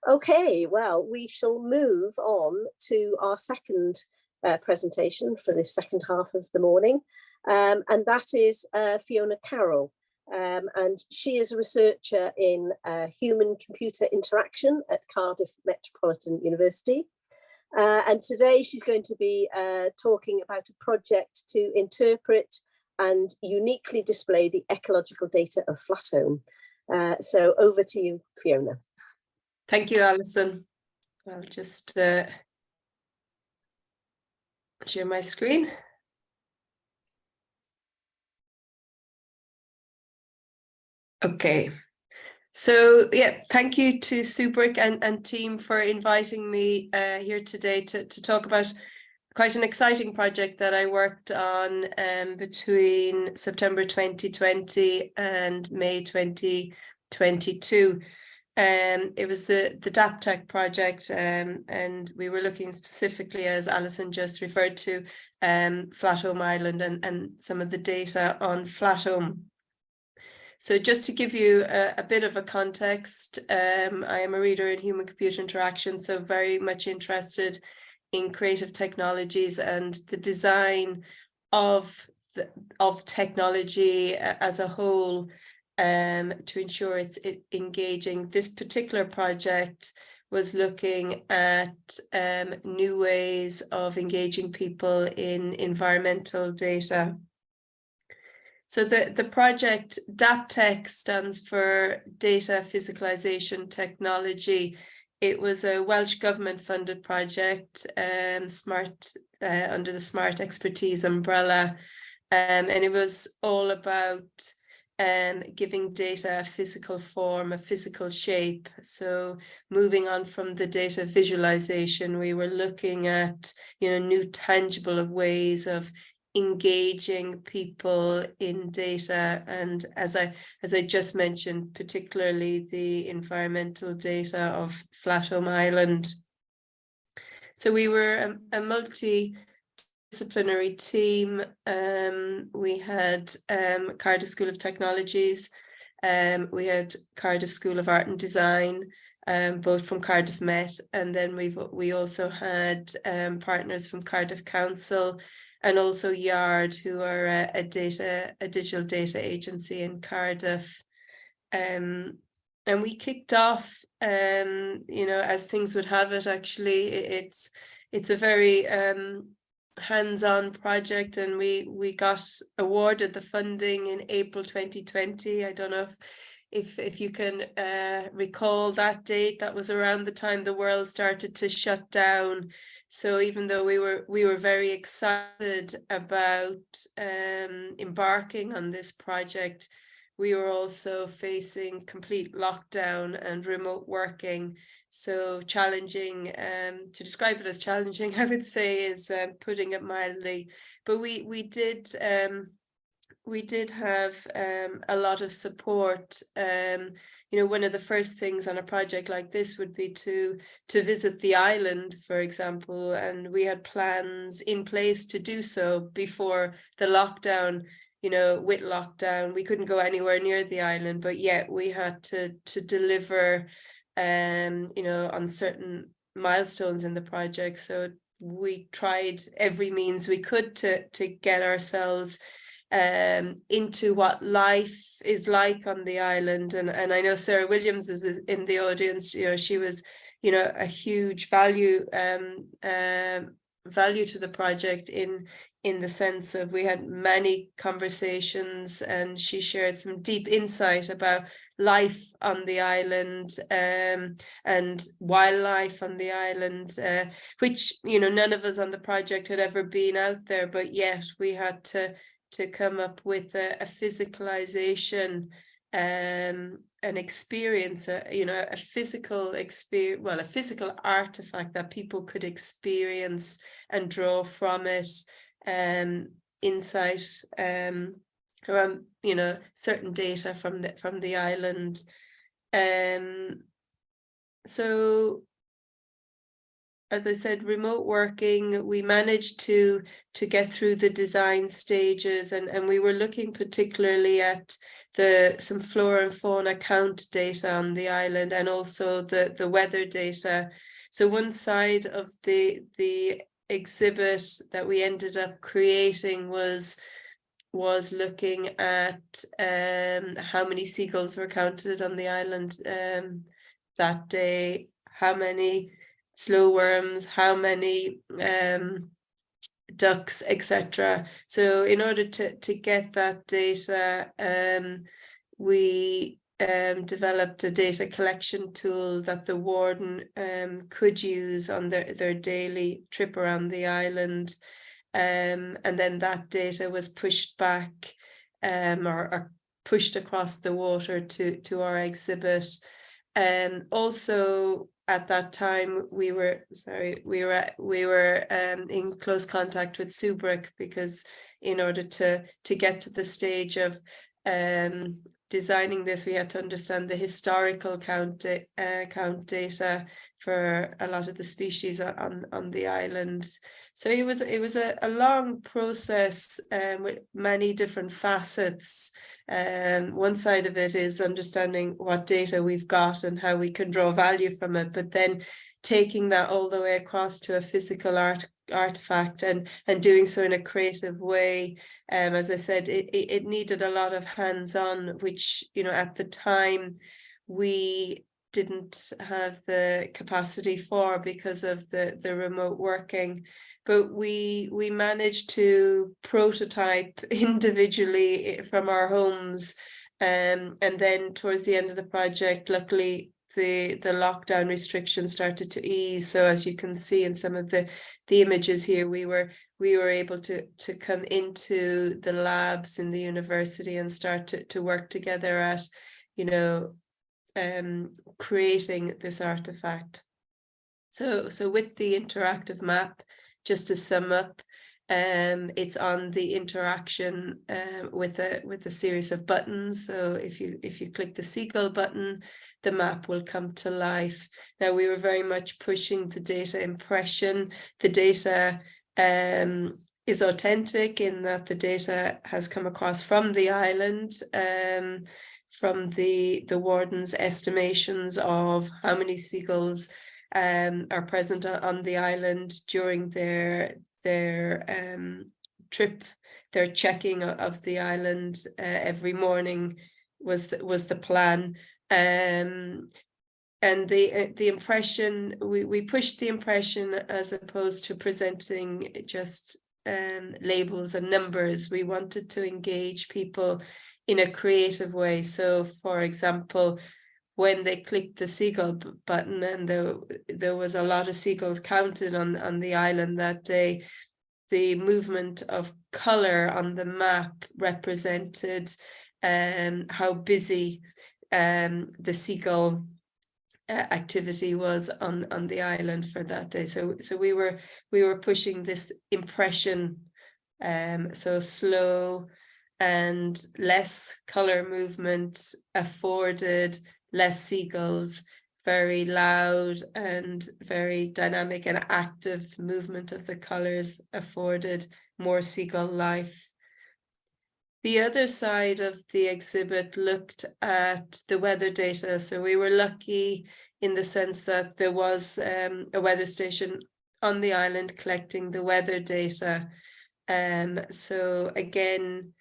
Okay, well, we shall move on to our second presentation for this second half of the morning, and that is Fiona Carroll. And she is a researcher in human-computer interaction at Cardiff Metropolitan University. And today she's going to be talking about a project to interpret and uniquely display the ecological data of Flatholm. So over to you, Fiona. Thank you, Alison. I'll just share my screen. Okay. So yeah, thank you to Subric and team for inviting me here today to talk about quite an exciting project that I worked on between September 2020 and May 2022. It was the DAPTEC project, and we were looking specifically, as Alison just referred to, Flatholm Island and some of the data on Flatholm. So just to give you a bit of a context, I am a reader in human-computer interaction, so very much interested in creative technologies and the design of technology as a whole, to ensure it's engaging. This particular project was looking at new ways of engaging people in environmental data. So the project DAPTEC stands for Data Physicalisation Technology. It was a Welsh government funded project, under the Smart Expertise umbrella, and it was all about giving data a physical form, a physical shape. So moving on from the data visualization, we were looking at new tangible ways of engaging people in data, and as I just mentioned, particularly the environmental data of Flatholm Island. So we were a multidisciplinary team. We had Cardiff School of Technologies, we had Cardiff School of Art and Design, both from Cardiff Met, and then we also had partners from Cardiff Council, and also Yard, who are a digital data agency in Cardiff. And we kicked off, as things would have it, actually, it's a very hands-on project, and we got awarded the funding in April 2020. I don't know if you can recall that date. That was around the time the world started to shut down. So even though we were very excited about embarking on this project, we were also facing complete lockdown and remote working. So challenging, to describe it as challenging, I would say, is putting it mildly. But we did have a lot of support. One of the first things on a project like this would be to visit the island, for example, and we had plans in place to do so before the lockdown. With lockdown, we couldn't go anywhere near the island, but yet we had to deliver, on certain milestones in the project. So we tried every means we could to get ourselves into what life is like on the island. And I know Sarah Williams is in the audience. She was, a huge value to the project in the sense of we had many conversations, and she shared some deep insight about life on the island, and wildlife on the island, which none of us on the project had ever been out there, but yet we had to come up with a physicalization, an experience, a physical experience, well, a physical artifact that people could experience and draw from it, insight around certain data from the island. So as I said, remote working, we managed to get through the design stages, and we were looking particularly at some flora and fauna count data on the island, and also the weather data. So one side of the exhibit that we ended up creating was looking at how many seagulls were counted on the island that day, how many slow worms, how many ducks, etc. So in order to get that data, we developed a data collection tool that the warden could use on their daily trip around the island. And then that data was pushed back or pushed across the water to our exhibit. Also at that time we were in close contact with Subric, because in order to get to the stage of designing this, we had to understand the historical count data for a lot of the species on the island. So it was a long process with many different facets. One side of it is understanding what data we've got and how we can draw value from it, but then taking that all the way across to a physical artifact and doing so in a creative way. As I said, it needed a lot of hands-on, which, you know, at the time we didn't have the capacity for because of the remote working. But we managed to prototype individually from our homes, and then towards the end of the project, luckily the lockdown restrictions started to ease. So as you can see in some of the images here, we were able to come into the labs in the university and start to work together at, you know, creating this artifact. So with the interactive map, just to sum up, it's on the interaction with a series of buttons. So if you click the seagull button, the map will come to life. Now, we were very much pushing the data impression. The data is authentic in that the data has come across from the island, from the warden's estimations of how many seagulls are present on the island during their trip. Their checking of the island every morning was the plan. And the impression, we pushed the impression as opposed to presenting just labels and numbers. We wanted to engage people in a creative way. So, for example, when they clicked the seagull button and there was a lot of seagulls counted on the island that day, the movement of color on the map represented how busy the seagull activity was on the island for that day. So we were pushing this impression, so slow and less color movement afforded less seagulls, very loud and very dynamic and active movement of the colors afforded more seagull life. The other side of the exhibit looked at the weather data. So we were lucky in the sense that there was a weather station on the island collecting the weather data. So again,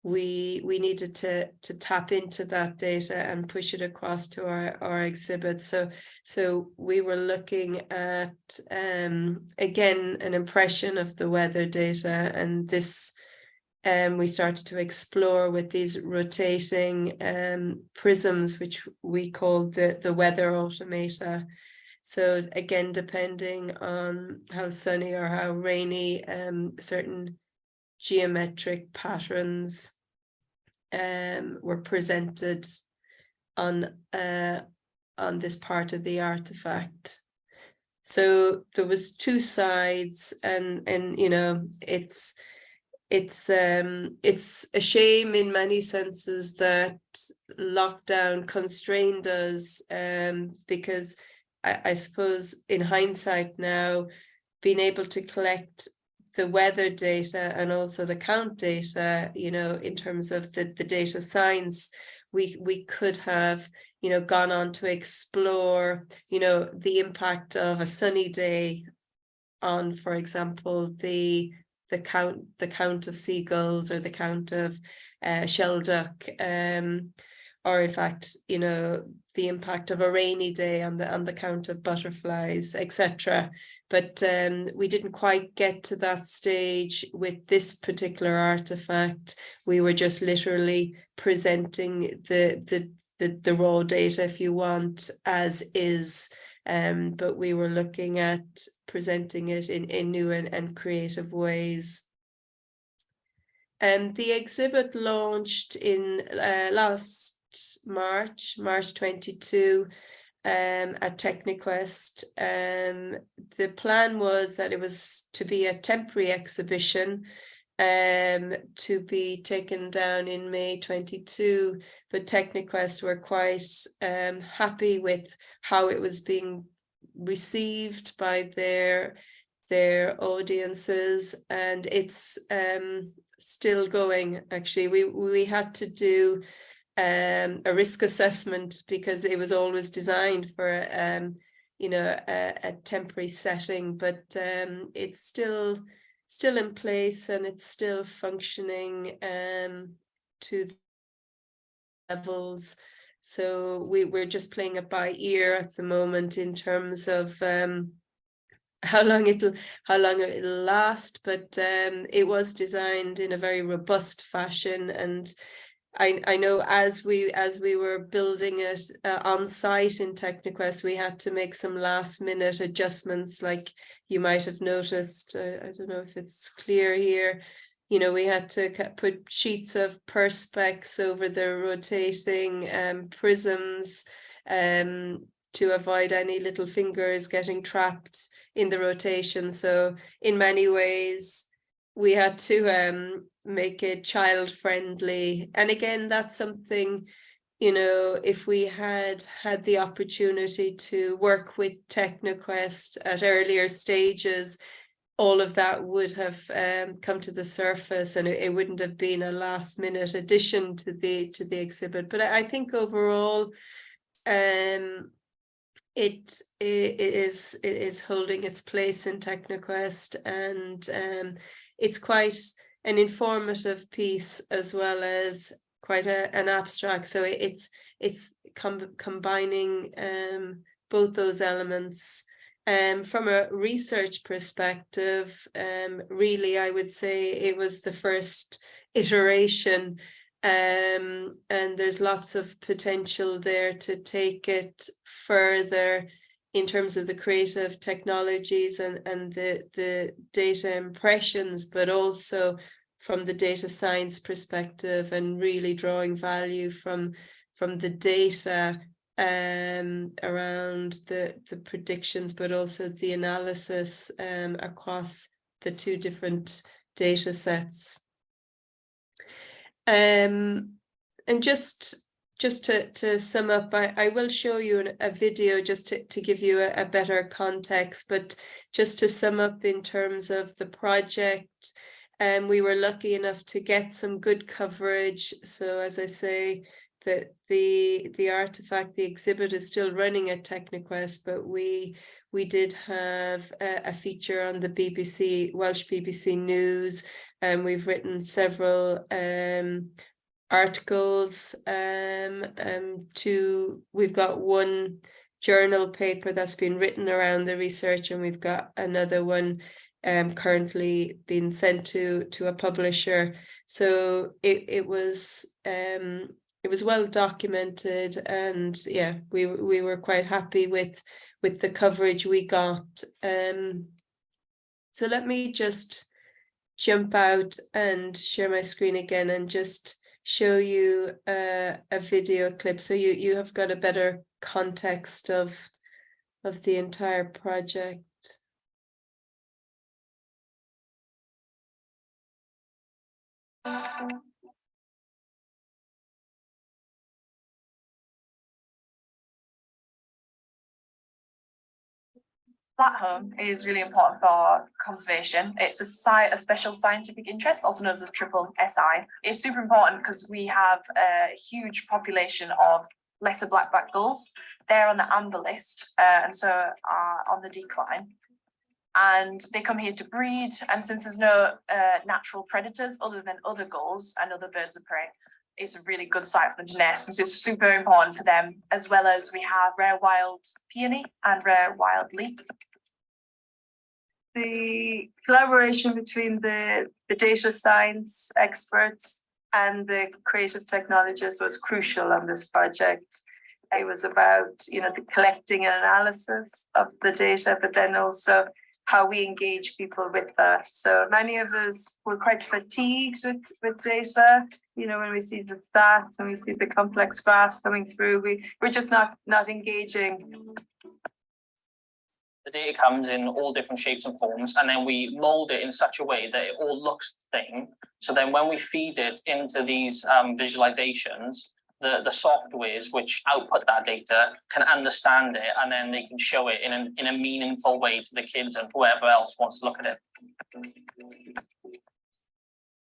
we needed to tap into that data and push it across to our exhibit. So we were looking at, again, an impression of the weather data, and this we started to explore with these rotating prisms, which we called the weather automata. So again, depending on how sunny or how rainy, certain geometric patterns were presented on this part of the artifact. So there was two sides, and you know, it's a shame in many senses that lockdown constrained us, because I suppose in hindsight now, being able to collect the weather data and also the count data, you know, in terms of the data science, we could have, you know, gone on to explore, you know, the impact of a sunny day on, for example, the count of seagulls or the count of shelduck, or in fact, you know, the impact of a rainy day on the count of butterflies, etc. But we didn't quite get to that stage with this particular artifact. We were just literally presenting the raw data, if you want, as is. But we were looking at presenting it in new and creative ways. The exhibit launched in last March 22, at TechniQuest. The plan was that it was to be a temporary exhibition, to be taken down in May 22, but TechniQuest were quite happy with how it was being received by their audiences, and it's still going. Actually, we had to do a risk assessment because it was always designed for you know, a temporary setting, but it's still in place and it's still functioning to levels. So we're just playing it by ear at the moment in terms of how long it'll last, but it was designed in a very robust fashion, and I know as we were building it on site in TechniQuest, we had to make some last minute adjustments, like you might have noticed. I don't know if it's clear here. You know, we had to put sheets of perspex over the rotating prisms to avoid any little fingers getting trapped in the rotation. So in many ways, we had to make it child friendly. And again, that's something, you know, if we had the opportunity to work with TechniQuest at earlier stages, all of that would have come to the surface, and it wouldn't have been a last minute addition to the exhibit. But I think overall, it is holding its place in TechniQuest, and it's quite an informative piece as well as quite an abstract. So it's combining both those elements. From a research perspective, really, I would say it was the first iteration, and there's lots of potential there to take it further in terms of the creative technologies and the data impressions, but also from the data science perspective, and really drawing value from the data around the predictions, but also the analysis across the two different data sets. And just to sum up, I will show you a video just to give you a better context, but just to sum up in terms of the project, we were lucky enough to get some good coverage. So as I say, that the artifact, the exhibit is still running at TechniQuest, but we did have a feature on the BBC, Welsh BBC News, and we've written several articles. We've got one journal paper that's been written around the research, and we've got another one currently being sent to a publisher. So it was well documented, and yeah, we were quite happy with the coverage we got. So let me just jump out and share my screen again and just show you a video clip, so you have got a better context of the entire project. Flat home is really important for conservation. It's a special scientific interest, also known as triple SI. It's super important because we have a huge population of lesser black-backed gulls. They're on the amber list, and so are on the decline. And they come here to breed, and since there's no natural predators other than other gulls and other birds of prey, it's a really good site for them to nest, and so it's super important for them, as well as we have rare wild peony and rare wild leek. The collaboration between the data science experts and the creative technologists was crucial on this project. It was about, the collecting and analysis of the data, but then also how we engage people with that. So many of us were quite fatigued with data. When we see the stats, when we see the complex graphs coming through, we're just not engaging. The data comes in all different shapes and forms, and then we mold it in such a way that it all looks the same. So then when we feed it into these visualizations, the softwares which output that data can understand it, and then they can show it in a meaningful way to the kids and whoever else wants to look at it.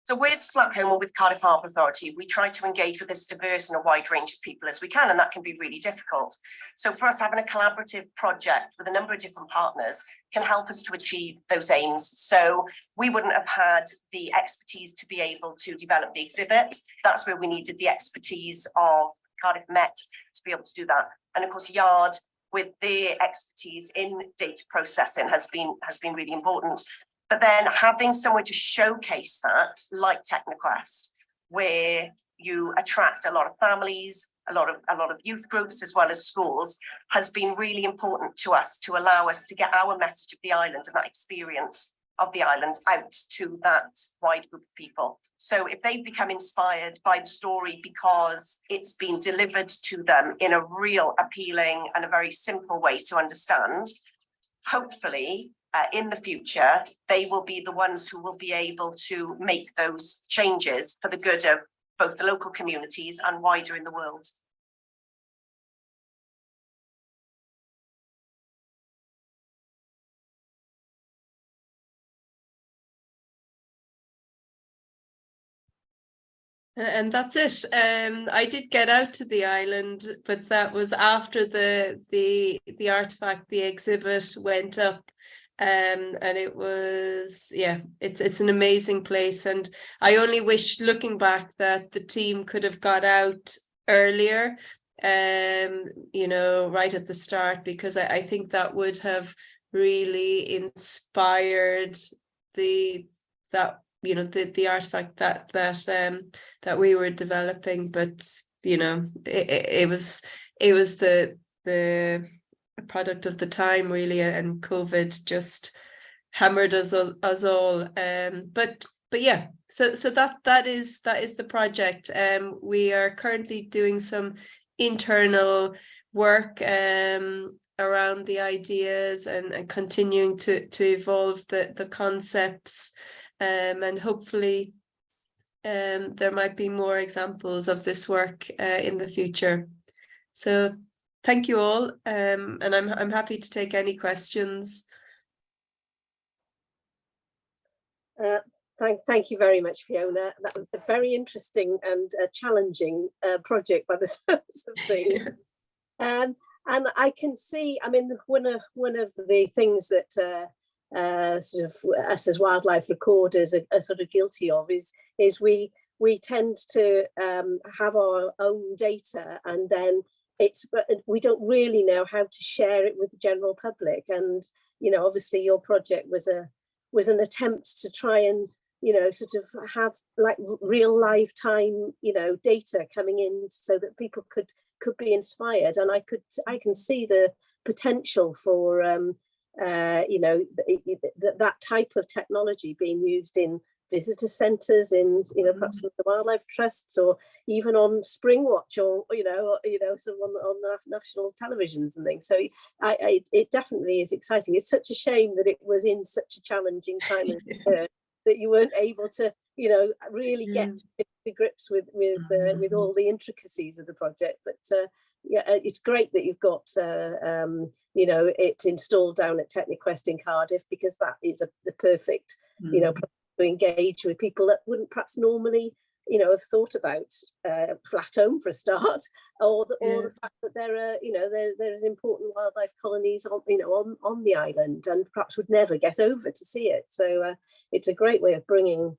So with Flat Home, or with Cardiff Harbour Authority, we try to engage with as diverse and a wide range of people as we can, and that can be really difficult. So for us, having a collaborative project with a number of different partners can help us to achieve those aims. So we wouldn't have had the expertise to be able to develop the exhibit. That's where we needed the expertise of Cardiff Met to be able to do that. And of course, Yard, with their expertise in data processing, has been really important. But then having somewhere to showcase that, like Technoquest, where you attract a lot of families, a lot of youth groups, as well as schools, has been really important to us, to allow us to get our message of the island and that experience of the island out to that wide group of people. So if they become inspired by the story because it's been delivered to them in a real appealing and a very simple way to understand, hopefully in the future, they will be the ones who will be able to make those changes for the good of both the local communities and wider in the world. And that's it. I did get out to the island, but that was after the artifact, the exhibit went up. And it was, it's an amazing place. And I only wish, looking back, that the team could have got out earlier, right at the start, because I think that would have really inspired the artifact that we were developing. But it was the product of the time, really, and COVID just hammered us all. But yeah, so that is the project. We are currently doing some internal work around the ideas and continuing to evolve the concepts, and hopefully there might be more examples of this work in the future. So thank you all, and I'm happy to take any questions. Thank you very much, Fiona. That was a very interesting and challenging project by the sounds of things. And I can see, I mean, one of the things that sort of us as wildlife recorders are sort of guilty of is we tend to have our own data, and then we don't really know how to share it with the general public. And obviously your project was an attempt to try and sort of have like real lifetime data coming in so that people could be inspired. And I can see the potential for that type of technology being used in visitor centres, in perhaps some of the wildlife trusts, or even on Springwatch, or sort of on the national televisions and things. So it definitely is exciting. It's such a shame that it was in such a challenging time that you weren't able to really get to grips with all the intricacies of the project. But yeah, it's great that you've got you know, it installed down at TechniQuest in Cardiff, because that is the perfect, you know, to engage with people that wouldn't perhaps normally, you know, have thought about Flat Home for a start, or the fact that there are, you know, there's important wildlife colonies on, you know, on the island, and perhaps would never get over to see it. So it's a great way of bringing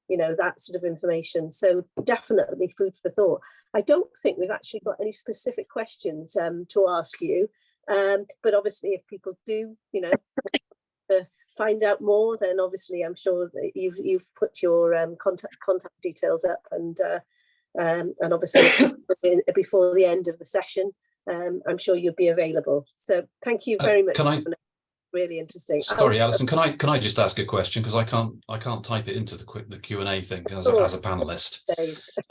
you know, that sort of information. So definitely food for thought. I don't think we've actually got any specific questions to ask you, but obviously if people do, you know, find out more, then obviously I'm sure that you've put your contact details up, and obviously before the end of the session, I'm sure you'll be available. So thank you very much. Really interesting. Sorry, Alison, can I just ask a question, because I can't type it into the Q&A thing as a panelist.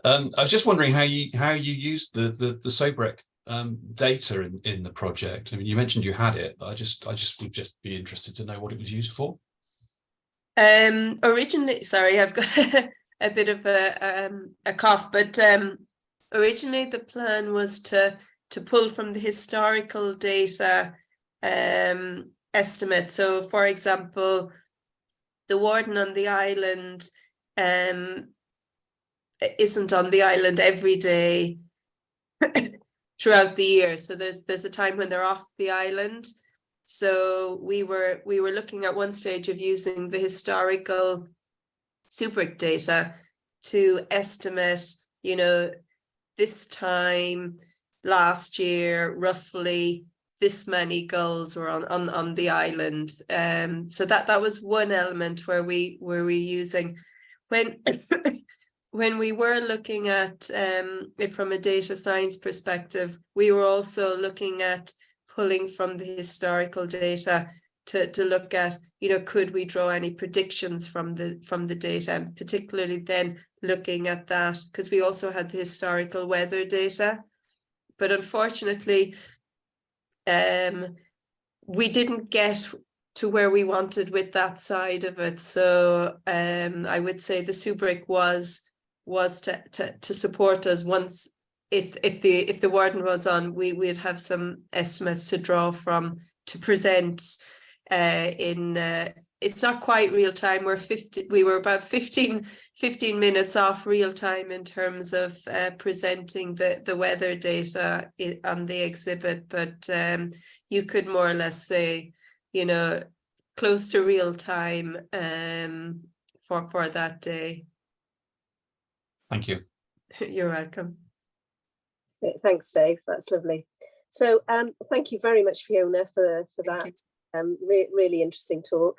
I was just wondering how you used the Sobrec data in the project. I mean, you mentioned you had it. I just would just be interested to know what it was used for. Originally, sorry, I've got a bit of a cough, but originally the plan was to pull from the historical data estimate. So, for example, the warden on the island isn't on the island every day throughout the year. So there's a time when they're off the island. So we were looking at one stage of using the historical Sobrec data to estimate, you know, this time last year, roughly this many gulls were on the island. So that was one element where we were using when we were looking at it from a data science perspective. We were also looking at pulling from the historical data to look at, you know, could we draw any predictions from the data, and particularly then looking at that because we also had the historical weather data. But unfortunately, we didn't get to where we wanted with that side of it. So I would say the Sobrec was to support us once if the warden was on, we'd have some estimates to draw from to present in it's not quite real time. We were about 15 minutes off real time in terms of presenting the weather data on the exhibit, but you could more or less say, you know, close to real time for that day. Thank you. You're welcome. Thanks, Dave. That's lovely. So thank you very much, Fiona, for that. Really interesting talk.